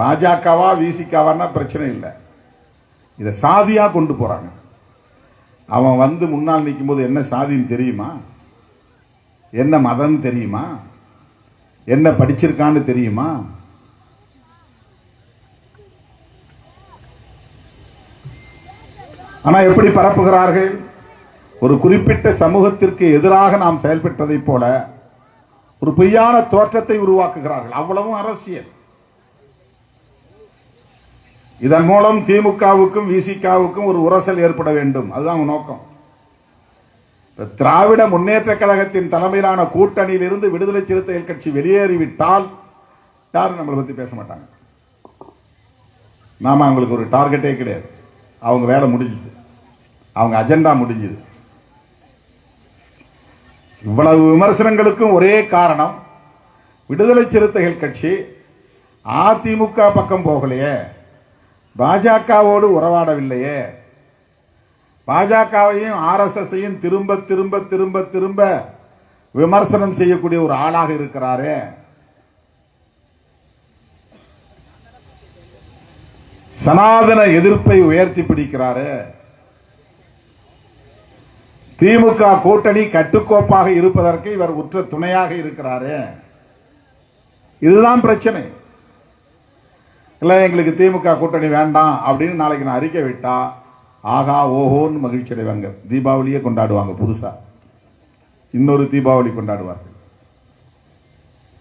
பாஜகவா விசிகாவான்னா பிரச்சனை இல்லை, இதை சாதியா கொண்டு போறாங்க. அவன் வந்து முன்னால் நிற்கும் போது என்ன சாதின்னு தெரியுமா, என்ன மதம் தெரியுமா, என்ன படிச்சிருக்கான்னு தெரியுமா? ஆனா எப்படி பரப்புகிறார்கள்? ஒரு குறிப்பிட்ட சமூகத்திற்கு எதிராக நாம் செயல்பட்டதை போல ஒரு பொய்யான தோற்றத்தை உருவாக்குகிறார்கள். அவ்வளவும் அரசியல். இதன் மூலம் திமுகவுக்கும் விசிகாவுக்கும் ஒரு உரசல் ஏற்பட வேண்டும், அதுதான் நோக்கம். திராவிட முன்னேற்ற கழகத்தின் தலைமையிலான கூட்டணியில் இருந்து விடுதலை சிறுத்தைகள் கட்சி வெளியேறிவிட்டால் யாரும் நம்மளை பத்தி பேச மாட்டாங்க. நாம அவங்களுக்கு ஒரு டார்கெட்டே கிடையாது. அவங்க வேலை முடிஞ்சது, அவங்க அஜெண்டா முடிஞ்சது. இவ்வளவு விமர்சனங்களுக்கும் ஒரே காரணம், விடுதலை சிறுத்தைகள் கட்சி அதிமுக பக்கம் போகலையே, பாஜகவோடு உறவாடவில்லையே, பாஜகவையும் ஆர்எஸ்எஸ்ஸையும் திரும்ப திரும்ப திரும்ப திரும்ப விமர்சனம் செய்யக்கூடிய ஒரு ஆளாக இருக்கிறாரே, சனாதன எதிர்ப்பை உயர்த்தி பிடிக்கிறாரு, திமுக கூட்டணி கட்டுக்கோப்பாக இருப்பதற்கு இவர் உற்ற துணையாக இருக்கிறாரு. இதுதான் பிரச்சனை. இல்ல எங்களுக்கு திமுக கூட்டணி வேண்டாம் அப்படின்னு நாளைக்கு நான் அறிக்கை விட்டா ஆகா ஓஹோன்னு மகிழ்ச்சி அடைவாங்க. தீபாவளியே கொண்டாடுவாங்க, புதுசா இன்னொரு தீபாவளி கொண்டாடுவார்கள்.